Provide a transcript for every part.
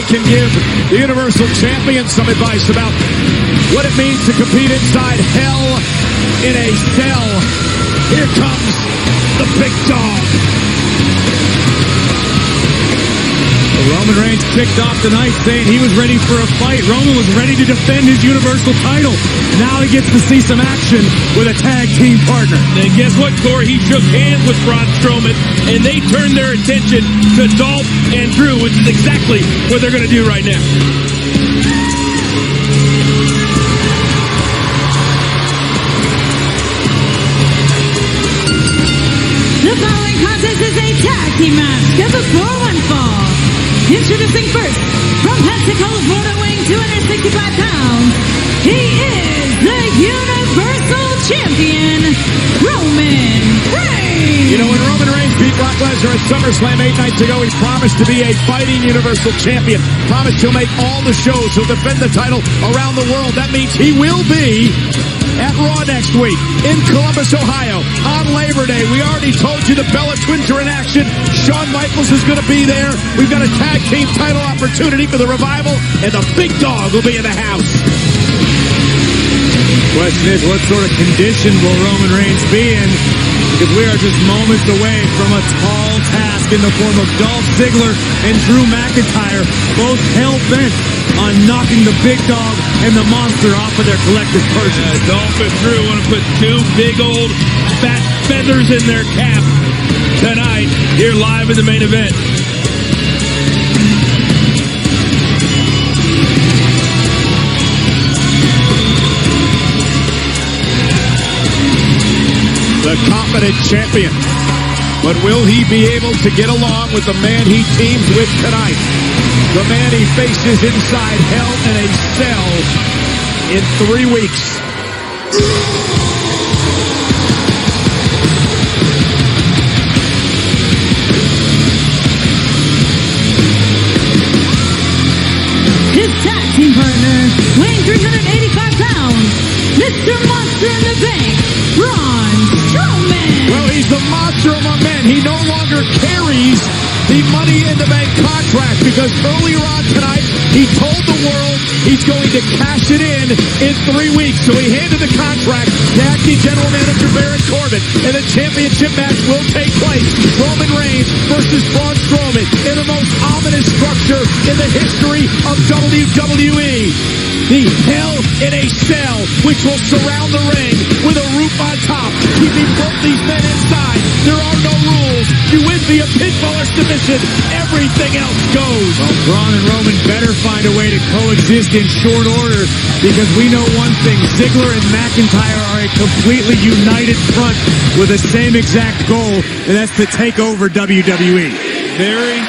can give the Universal Champion some advice about what it means to compete inside Hell in a Cell. Here comes the big dog. Roman Reigns kicked off the night saying he was ready for a fight. Roman was ready to defend his Universal title. Now he gets to see some action with a tag team partner. And guess what, Corey? He shook hands with Braun Strowman, and they turned their attention to Dolph and Drew, which is exactly what they're going to do right now. The following contest is a tag team match scheduled for one fall. Introducing first, from Pensacola, Florida, weighing 265 pounds, he is the Universal Champion, Roman Reigns. You know, when Roman Reigns beat Brock Lesnar at SummerSlam 8 nights ago, he promised to be a fighting Universal Champion. Promised he'll make all the shows. He'll defend the title around the world. That means he will be at Raw next week in Columbus, Ohio, on Labor Day. We already told you the Bella Twins are in action. Shawn Michaels is going to be there. We've got a tag team title opportunity for the Revival, and the big dog will be in the house. Question is, what sort of condition will Roman Reigns be in? Because we are just moments away from a tall task in the form of Dolph Ziggler and Drew McIntyre, both hell-bent on knocking the big dog and the monster off of their collective persons. Dolph and Drew want to put two big old fat feathers in their cap tonight here live in the main event. The confident champion. But will he be able to get along with the man he teams with tonight? The man he faces inside Hell in a Cell in 3 weeks. His tag team partner, weighing 385 pounds, Mr. Monster in the Bank, Braun Strowman. Well, he's the monster among men. He no longer carries the Money in the Bank contract because earlier on tonight, he told the world he's going to cash it in 3 weeks. So he handed the contract to acting general manager Baron Corbin, and the championship match will take place. Roman Reigns versus Braun Strowman in the most ominous structure in the history of WWE. The Hell in a Cell, which will surround the ring with a roof on top, keeping both these men inside. There are no rules. You win via pinfall or submission. Everything else goes. Well, Braun and Roman better find a way to coexist in short order because we know one thing. Ziggler and McIntyre are a completely united front with the same exact goal, and that's to take over WWE. Very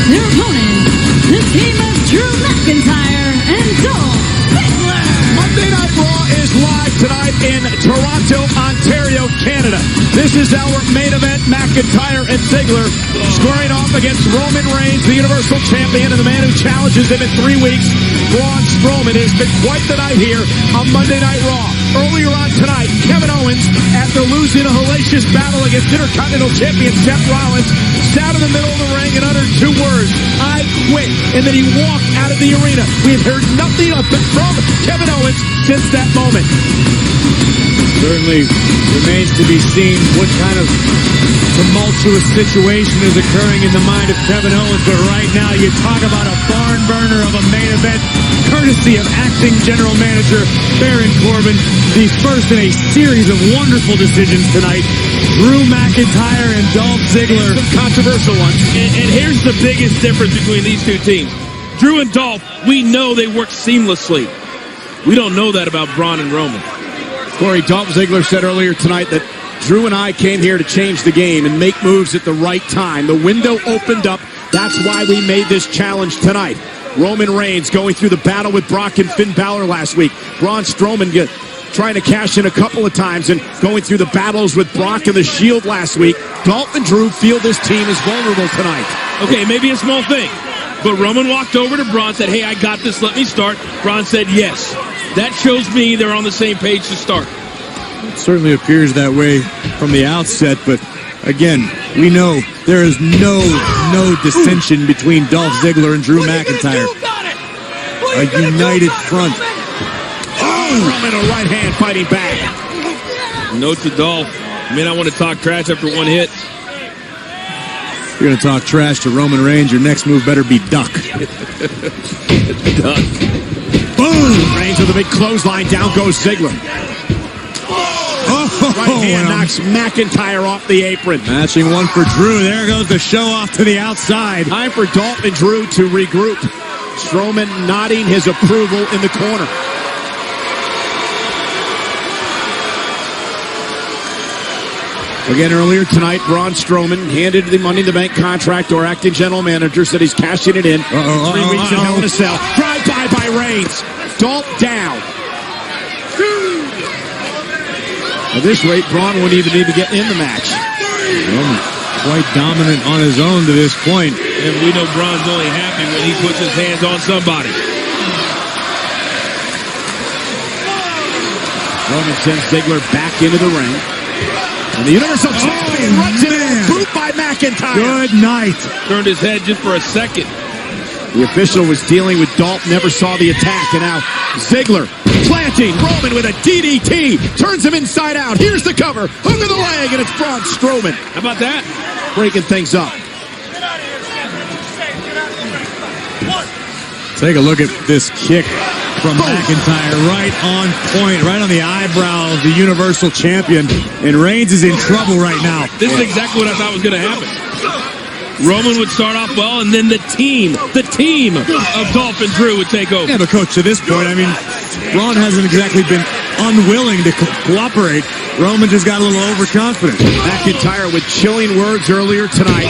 Their opponent, the team of Drew McIntyre and Dolph Ziggler. Monday Night Raw is live tonight in Toronto, Ontario, Canada. This is our main event. McIntyre and Ziggler squaring off against Roman Reigns, the Universal Champion, and the man who challenges him in 3 weeks, Braun Strowman. It has been quite the night here on Monday Night Raw. Earlier on tonight, Kevin Owens, after losing a hellacious battle against Intercontinental Champion Seth Rollins, sat in the middle of the ring and uttered 2 words, "I quit," and then he walked out of the arena. We have heard nothing from Kevin Owens since that moment. Certainly remains to be seen what kind of tumultuous situation is occurring in the mind of Kevin Owens, but right now you talk about a barn burner of a main event, courtesy of acting general manager Baron Corbin, the first in a series of wonderful decisions tonight. Drew McIntyre and Dolph Ziggler. Some controversial ones. And here's the biggest difference between these two teams. Drew and Dolph, we know they work seamlessly. We don't know that about Braun and Roman. Corey, Dolph Ziggler said earlier tonight that Drew and I came here to change the game and make moves at the right time. The window opened up. That's why we made this challenge tonight. Roman Reigns going through the battle with Brock and Finn Balor last week. Braun Strowman trying to cash in a couple of times and going through the battles with Brock and the Shield last week. Dolph and Drew feel this team is vulnerable tonight. Okay, maybe a small thing. But Roman walked over to Braun, said, hey, I got this, let me start. Braun said yes. That shows me they're on the same page to start. It certainly appears that way from the outset, but again, we know there is no dissension between Dolph Ziggler and Drew McIntyre. A united front. Roman, a right hand fighting back. Note to Dolph. You may not want to talk trash after one hit. If you're going to talk trash to Roman Reigns, your next move better be duck. Duck. Boom! Reigns with a big clothesline. Down goes Ziggler. Right hand knocks McIntyre off the apron. Matching one for Drew. There goes the show off to the outside. Time for Dolph and Drew to regroup. Stroman nodding his approval in the corner. Again, earlier tonight, Braun Strowman handed the Money in the Bank contract to our acting general manager, said he's cashing it in. 3 weeks in Hell in a Cell. Drive-by by Reigns. Dolph down. At this rate, Braun wouldn't even need to get in the match. Roman quite dominant on his own to this point. And we know Braun's only happy when he puts his hands on somebody. Roman sends Ziggler back into the ring. And the Universal Champion runs in, boot by McIntyre. Good night. Turned his head just for a second. The official was dealing with Dolph, never saw the attack, and now Ziggler planting Roman with a DDT, turns him inside out. Here's the cover, hook of the leg, and it's Braun Strowman. How about that? Breaking things up. Take a look at this kick from McIntyre, right on point, right on the eyebrow of the Universal Champion. And Reigns is in trouble right now. This is exactly what I thought was going to happen. Roman would start off well, and then the team of Dolph and Drew would take over. Yeah, but coach, to this point, I mean, Braun hasn't exactly been unwilling to cooperate. Roman just got a little overconfident. McIntyre with chilling words earlier tonight.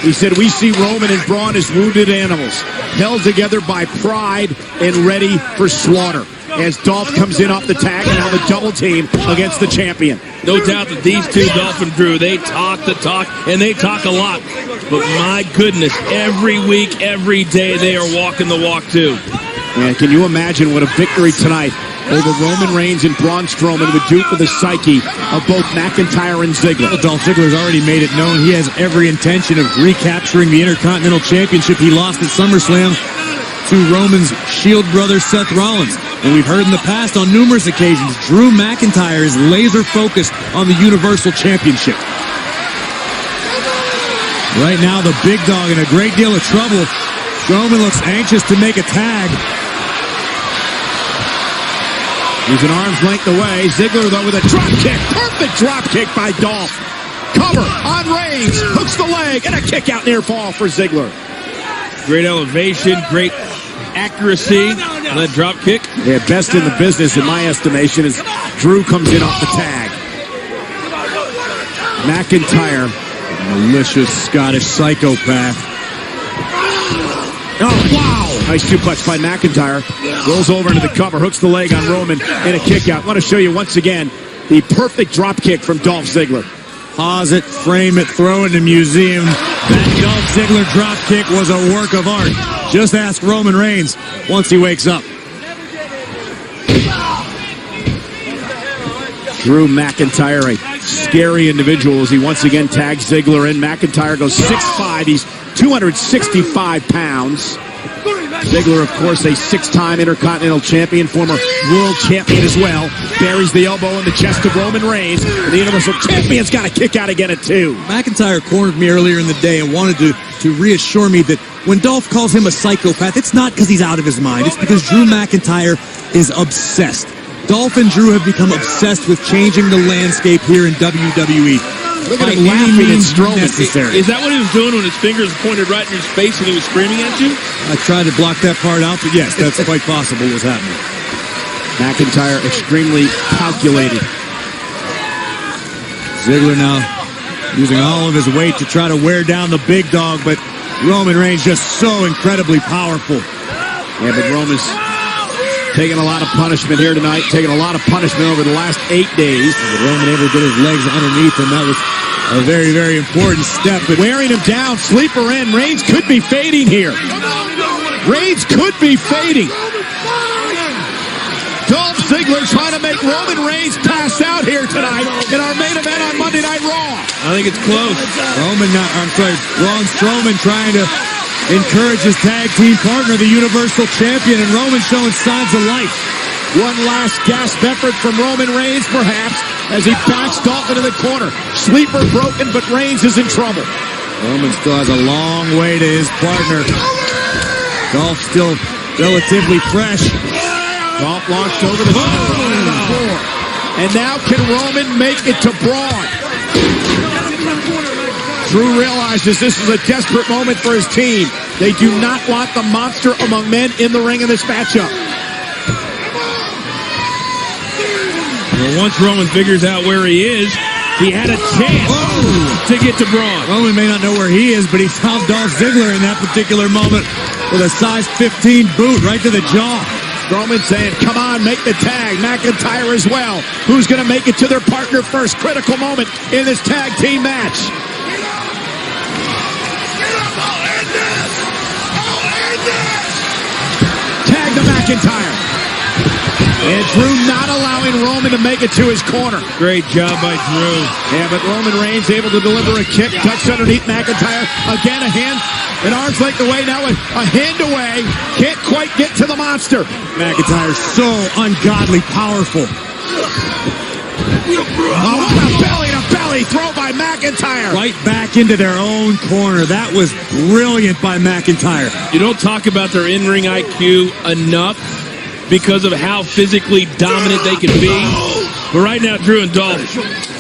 He said, we see Roman and Braun as wounded animals, held together by pride and ready for slaughter. As Dolph comes in off the tag and now the double team against the champion. No doubt that these two, Dolph and Drew, they talk the talk, and they talk a lot. But my goodness, every week, every day, they are walking the walk too. And can you imagine what a victory tonight over Roman Reigns and Braun Strowman would do for the psyche of both McIntyre and Ziggler? Well, Dolph Ziggler's already made it known he has every intention of recapturing the Intercontinental Championship he lost at SummerSlam to Roman's Shield brother Seth Rollins. And we've heard in the past on numerous occasions, Drew McIntyre is laser focused on the Universal Championship. Right now, the big dog in a great deal of trouble. Stroman looks anxious to make a tag. He's an arm's length away. Ziggler, though, with a drop kick. Perfect drop kick by Dolph. Cover on Reigns. Hooks the leg. And a kick out near fall for Ziggler. Great elevation. Great accuracy. And that drop kick. Yeah, best in the business, in my estimation, as Drew comes in off the tag. McIntyre. Malicious Scottish psychopath. Oh, wow. Nice suplex by McIntyre. Rolls over into the cover, hooks the leg on Roman, and a kick out. I want to show you once again the perfect drop kick from Dolph Ziggler. Pause it, frame it, throw it in a museum. That Dolph Ziggler drop kick was a work of art. Just ask Roman Reigns once he wakes up. Drew McIntyre, a scary individual as he once again tags Ziggler in. McIntyre goes 6'5". He's 265 pounds. Ziggler, of course, a six-time Intercontinental Champion, former World Champion as well. Buries the elbow in the chest of Roman Reigns. And the Universal Champion's got a kick out again at 2. McIntyre cornered me earlier in the day and wanted to reassure me that when Dolph calls him a psychopath, it's not because he's out of his mind. It's because Drew McIntyre is obsessed. Dolph and Drew have become obsessed with changing the landscape here in WWE. Look at him laughing at Stroman. Is that what he was doing when his fingers pointed right in his face and he was screaming at you? I tried to block that part out, but yes, that's quite possible was happening. McIntyre extremely calculated. Ziggler now using all of his weight to try to wear down the big dog, but Roman Reigns just so incredibly powerful. Yeah, but Roman's taking a lot of punishment here tonight, taking a lot of punishment over the last 8 days. But Roman able to get his legs underneath him. That was a very, very important step. But wearing him down, sleeper in. Reigns could be fading here. Reigns could be fading. Dolph Ziggler trying to make Roman Reigns pass out here tonight in our main event on Monday Night Raw. I think it's close. Braun Strowman trying to encourage his tag team partner, the Universal Champion, and Roman showing signs of life. One last gasp effort from Roman Reigns, perhaps, as he backs Dolph into the corner. Sleeper broken, but Reigns is in trouble. Roman still has a long way to his partner. Dolph still relatively fresh. Dolph launched over the floor. And now can Roman make it to Braun? Drew realizes this is a desperate moment for his team. They do not want the monster among men in the ring in this matchup. Well, once Roman figures out where he is, he had a chance to get to Braun. Roman may not know where he is, but he found Dolph Ziggler in that particular moment with a size 15 boot right to the jaw. Stroman saying, come on, make the tag. McIntyre as well. Who's going to make it to their partner first? Critical moment in this tag team match. Tag to McIntyre. And Drew not allowing Roman to make it to his corner. Great job by Drew. Yeah, but Roman Reigns able to deliver a kick, touched underneath McIntyre. Again, a hand, an arm's length away, now a hand away. Can't quite get to the monster. McIntyre's so ungodly powerful. Oh, what a belly-to-belly throw by McIntyre. Right back into their own corner. That was brilliant by McIntyre. You don't talk about their in-ring IQ enough because of how physically dominant they can be. But right now, Drew and Dolph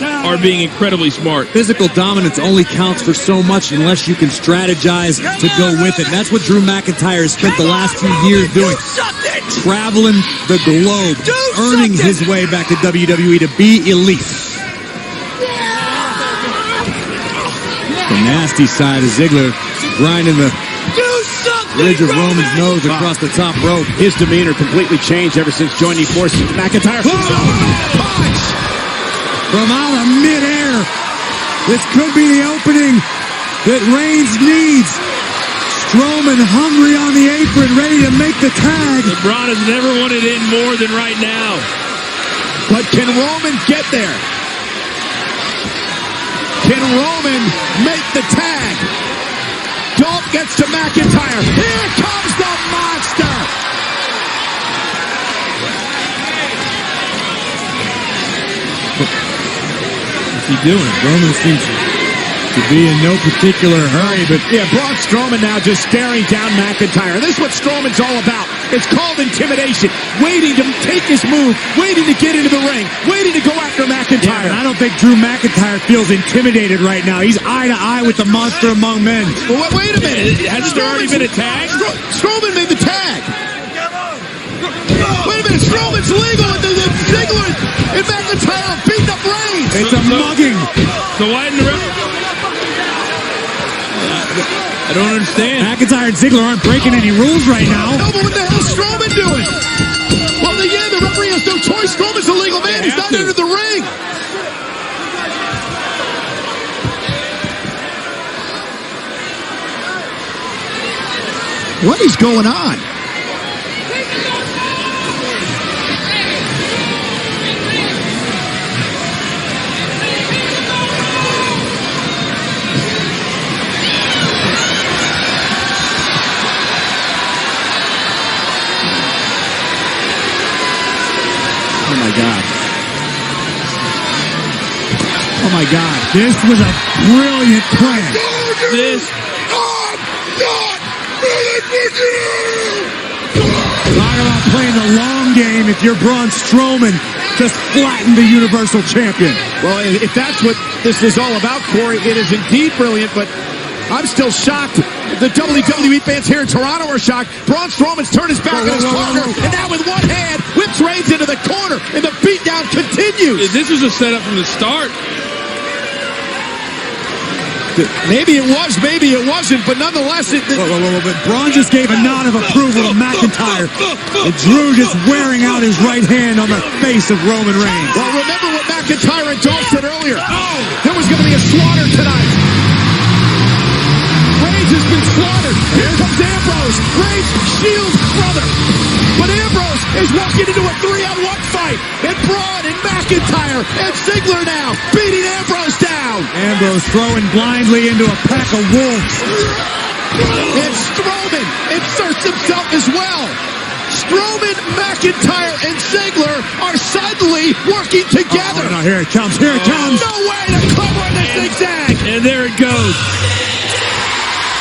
are being incredibly smart. Physical dominance only counts for so much unless you can strategize to go with it. And that's what Drew McIntyre has spent the last 2 years doing. Traveling the globe, earning his way back to WWE to be elite. The nasty side of Ziggler grinding the ridge of Roman's nose across the top rope. His demeanor completely changed ever since joining forces with McIntyre. Punch! From out of midair. This could be the opening that Reigns needs. Stroman hungry on the apron, ready to make the tag. Braun has never wanted in more than right now. But can Roman get there? Can Roman make the tag? Dolph gets to McIntyre. Here comes the monster. What's he doing? Roman seems to be in no particular hurry, but yeah, Braun Strowman now just staring down McIntyre. This is what Strowman's all about. It's called intimidation. Waiting to take his move, waiting to get into the ring, waiting to go after McIntyre. Yeah, I don't think Drew McIntyre feels intimidated right now. He's eye to eye with the monster among men. Well, wait a minute. Hasn't there already been a tag? Strowman made the tag. Wait a minute. Strowman's legal, and the Jigler and McIntyre are beating up Reigns. It's a mugging. So why didn't the ref? I don't understand. McIntyre and Ziggler aren't breaking any rules right now. No, but what the hell is Strowman doing? Well, the referee has no choice. Strowman's a legal man. He's not into the ring. What is going on? Oh, my God. Oh, my God. This was a brilliant plan. This. Talk about playing the long game if you're Braun Strowman. Just flatten the Universal Champion. Well, if that's what this is all about, Corey, it is indeed brilliant, but I'm still shocked. The WWE fans here in Toronto are shocked. Braun Strowman's turned his back on his partner, and now with one hand, whips Reigns into the corner, and the beatdown continues. This was a setup from the start. Maybe it was, maybe it wasn't, but nonetheless, But Braun just gave a nod of approval to McIntyre. And Drew just wearing out his right hand on the face of Roman Reigns. well, remember what McIntyre and Dolph said earlier. There was going to be a slaughter tonight. Reigns has been slaughtered. Here comes Ambrose. Reigns shields brother. But Ambrose is walking into a 3-on-1 fight. And Braun and McIntyre and Ziggler now beating Ambrose down. Ambrose throwing blindly into a pack of wolves. And Stroman inserts himself as well. Strowman, McIntyre, and Ziggler are suddenly working together. Oh, no, here it comes, here it comes. No way to cover the zigzag. And there it goes.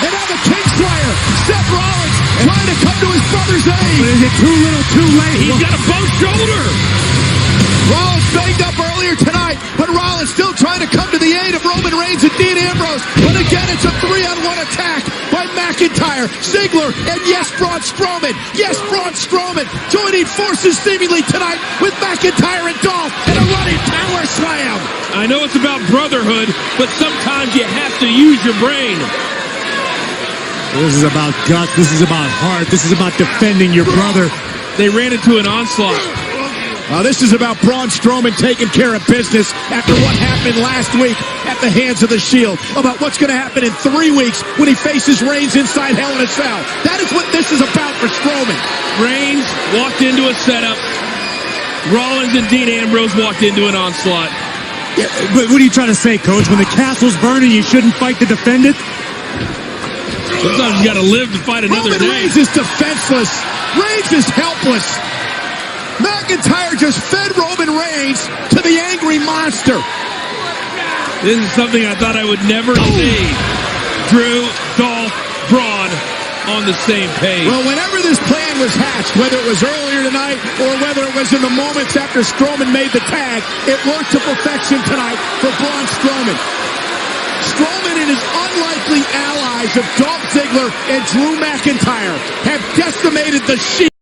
And now the Kingslayer, Seth Rollins, trying to come to his brother's aid. But is it too little, too late? He's got a both shoulder. Rollins banged up earlier tonight, but Rollins still trying to come to the aid of Roman Reigns and Dean Ambrose. But again, it's a 3-on-1 attack by McIntyre, Ziggler, and yes, Braun Strowman. Yes, Braun Strowman joining forces seemingly tonight with McIntyre and Dolph in a running power slam. I know it's about brotherhood, but sometimes you have to use your brain. This is about guts, this is about heart, this is about defending your brother. They ran into an onslaught. This is about Braun Strowman taking care of business after what happened last week at the hands of the Shield. About what's going to happen in 3 weeks when he faces Reigns inside Hell in a Cell. That is what this is about for Strowman. Reigns walked into a setup. Rollins and Dean Ambrose walked into an onslaught. Yeah, but what are you trying to say, Coach? When the castle's burning, you shouldn't fight to defend it? Sometimes you got to live to fight another Roman day. Reigns is defenseless. Reigns is helpless. McIntyre just fed Roman Reigns to the angry monster. This is something I thought I would never see. Drew, Dolph, Braun on the same page. Well, whenever this plan was hatched, whether it was earlier tonight or whether it was in the moments after Strowman made the tag, it worked to perfection tonight for Braun Strowman. Strowman and his unlikely allies of Dolph Ziggler and Drew McIntyre have decimated the Shield.